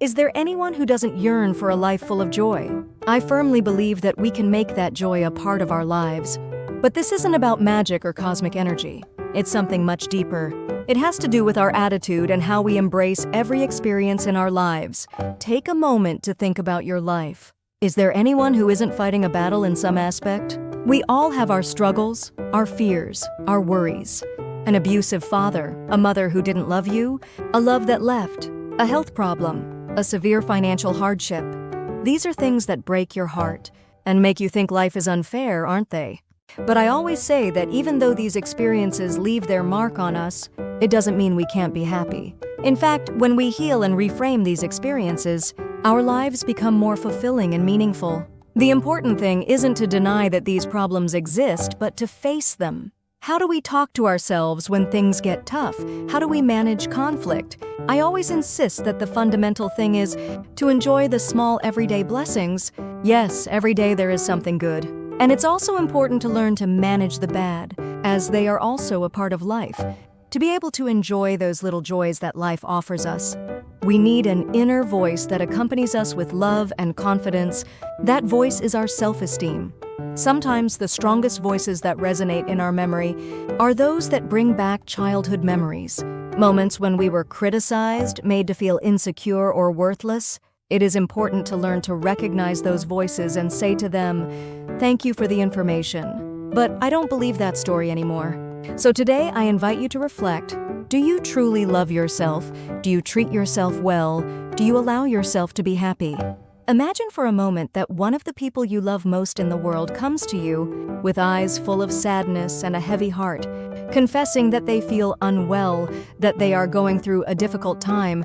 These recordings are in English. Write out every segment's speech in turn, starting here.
Is there anyone who doesn't yearn for a life full of joy? I firmly believe that we can make that joy a part of our lives. But this isn't about magic or cosmic energy. It's something much deeper. It has to do with our attitude and how we embrace every experience in our lives. Take a moment to think about your life. Is there anyone who isn't fighting a battle in some aspect? We all have our struggles, our fears, our worries. An abusive father, a mother who didn't love you, a love that left, a health problem, a severe financial hardship. These are things that break your heart and make you think life is unfair, aren't they? But I always say that even though these experiences leave their mark on us, it doesn't mean we can't be happy. In fact, when we heal and reframe these experiences, our lives become more fulfilling and meaningful. The important thing isn't to deny that these problems exist, but to face them. How do we talk to ourselves when things get tough? How do we manage conflict? I always insist that the fundamental thing is to enjoy the small everyday blessings. Yes, every day there is something good. And it's also important to learn to manage the bad, as they are also a part of life. To be able to enjoy those little joys that life offers us, we need an inner voice that accompanies us with love and confidence. That voice is our self-esteem. Sometimes the strongest voices that resonate in our memory are those that bring back childhood memories. Moments when we were criticized, made to feel insecure or worthless. It is important to learn to recognize those voices and say to them, "Thank you for the information, but I don't believe that story anymore." So today I invite you to reflect. Do you truly love yourself? Do you treat yourself well? Do you allow yourself to be happy? Imagine for a moment that one of the people you love most in the world comes to you with eyes full of sadness and a heavy heart, confessing that they feel unwell, that they are going through a difficult time.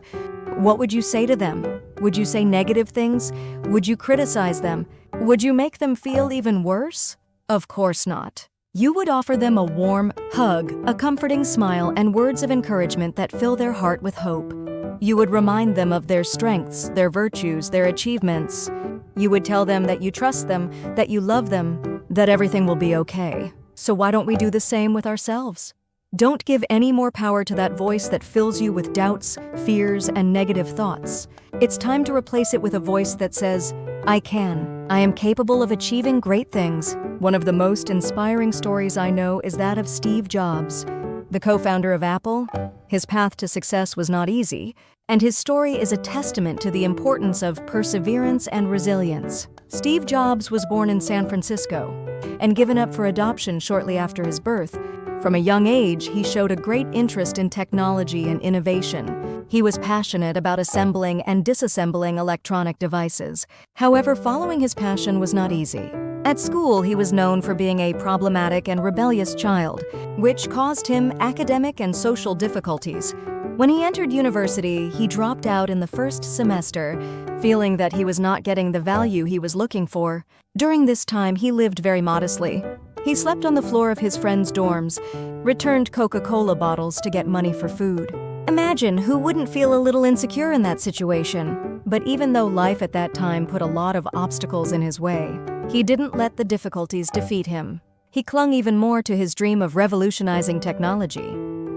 What would you say to them? Would you say negative things? Would you criticize them? Would you make them feel even worse? Of course not. You would offer them a warm hug, a comforting smile, and words of encouragement that fill their heart with hope. You would remind them of their strengths, their virtues, their achievements. You would tell them that you trust them, that you love them, that everything will be okay. So why don't we do the same with ourselves? Don't give any more power to that voice that fills you with doubts, fears, and negative thoughts. It's time to replace it with a voice that says, "I can. I am capable of achieving great things." One of the most inspiring stories I know is that of Steve Jobs, the co-founder of Apple. His path to success was not easy, and his story is a testament to the importance of perseverance and resilience. Steve Jobs was born in San Francisco and given up for adoption shortly after his birth. From a young age, he showed a great interest in technology and innovation. He was passionate about assembling and disassembling electronic devices. However, following his passion was not easy. At school, he was known for being a problematic and rebellious child, which caused him academic and social difficulties. When he entered university, he dropped out in the first semester, feeling that he was not getting the value he was looking for. During this time, he lived very modestly. He slept on the floor of his friends' dorms, returned Coca-Cola bottles to get money for food. Imagine who wouldn't feel a little insecure in that situation. But even though life at that time put a lot of obstacles in his way, he didn't let the difficulties defeat him. He clung even more to his dream of revolutionizing technology.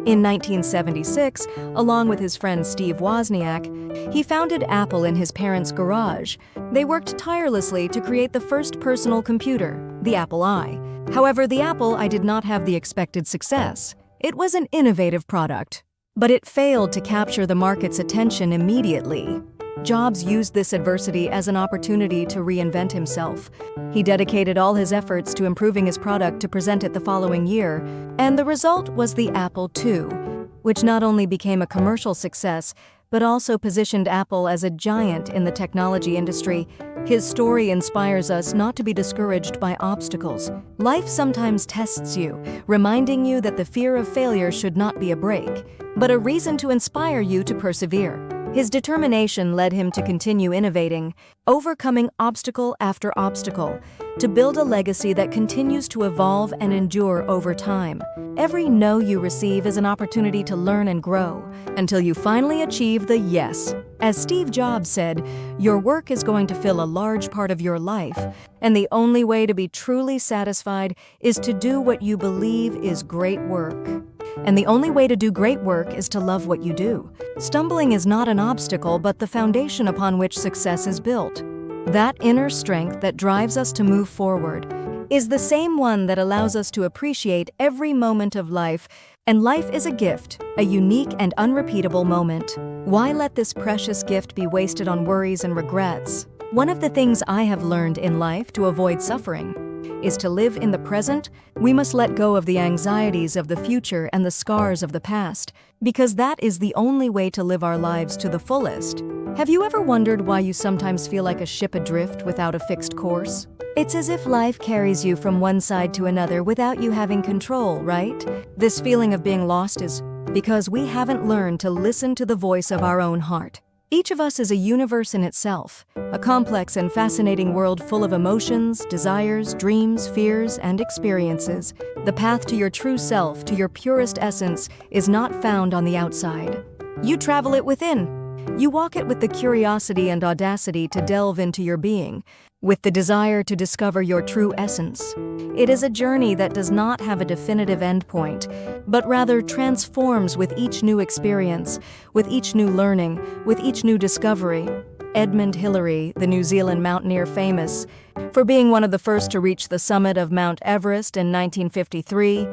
In 1976, along with his friend Steve Wozniak, he founded Apple in his parents' garage. They worked tirelessly to create the first personal computer, the Apple I. However, the Apple I did not have the expected success. It was an innovative product, but it failed to capture the market's attention immediately. Jobs used this adversity as an opportunity to reinvent himself. He dedicated all his efforts to improving his product to present it the following year, and the result was the Apple II, which not only became a commercial success, but also positioned Apple as a giant in the technology industry. His story inspires us not to be discouraged by obstacles. Life sometimes tests you, reminding you that the fear of failure should not be a break, but a reason to inspire you to persevere. His determination led him to continue innovating, overcoming obstacle after obstacle, to build a legacy that continues to evolve and endure over time. Every no you receive is an opportunity to learn and grow, until you finally achieve the yes. As Steve Jobs said, your work is going to fill a large part of your life, and the only way to be truly satisfied is to do what you believe is great work. and the only way to do great work is to love what you do. Stumbling is not an obstacle, but the foundation upon which success is built. That inner strength that drives us to move forward is the same one that allows us to appreciate every moment of life, and life is a gift, a unique and unrepeatable moment. Why let this precious gift be wasted on worries and regrets? One of the things I have learned in life to avoid suffering is to live in the present. We must let go of the anxieties of the future and the scars of the past, because that is the only way to live our lives to the fullest. Have you ever wondered why you sometimes feel like a ship adrift without a fixed course? It's as if life carries you from one side to another without you having control, right? This feeling of being lost is because we haven't learned to listen to the voice of our own heart. Each of us is a universe in itself, a complex and fascinating world full of emotions, desires, dreams, fears, and experiences. The path to your true self, to your purest essence, is not found on the outside. You travel it within. You walk it with the curiosity and audacity to delve into your being, with the desire to discover your true essence. It is a journey that does not have a definitive endpoint, but rather transforms with each new experience, with each new learning, with each new discovery. Edmund Hillary, the New Zealand mountaineer famous for being one of the first to reach the summit of Mount Everest in 1953,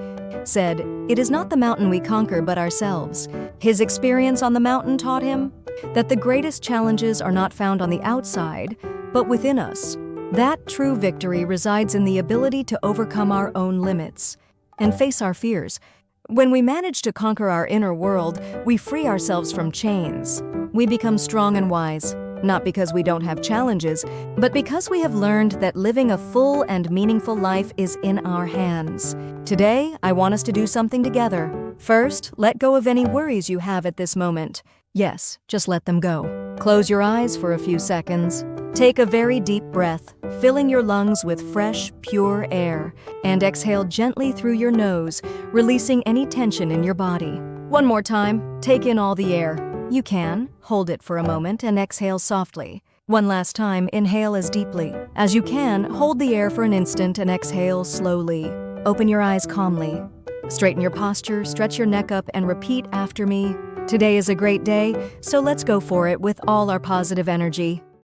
said, "It is not the mountain we conquer but ourselves." His experience on the mountain taught him that the greatest challenges are not found on the outside, but within us. That true victory resides in the ability to overcome our own limits and face our fears. When we manage to conquer our inner world, we free ourselves from chains. We become strong and wise, not because we don't have challenges, but because we have learned that living a full and meaningful life is in our hands. Today, I want us to do something together. First, let go of any worries you have at this moment. Yes, just let them go. Close your eyes for a few seconds. Take a very deep breath, filling your lungs with fresh, pure air, and exhale gently through your nose, releasing any tension in your body. One more time, take in all the air. You can hold it for a moment and exhale softly. One last time, inhale as deeply as you can, hold the air for an instant and exhale slowly. Open your eyes calmly. Straighten your posture, stretch your neck up, and repeat after me. Today is a great day, so let's go for it with all our positive energy.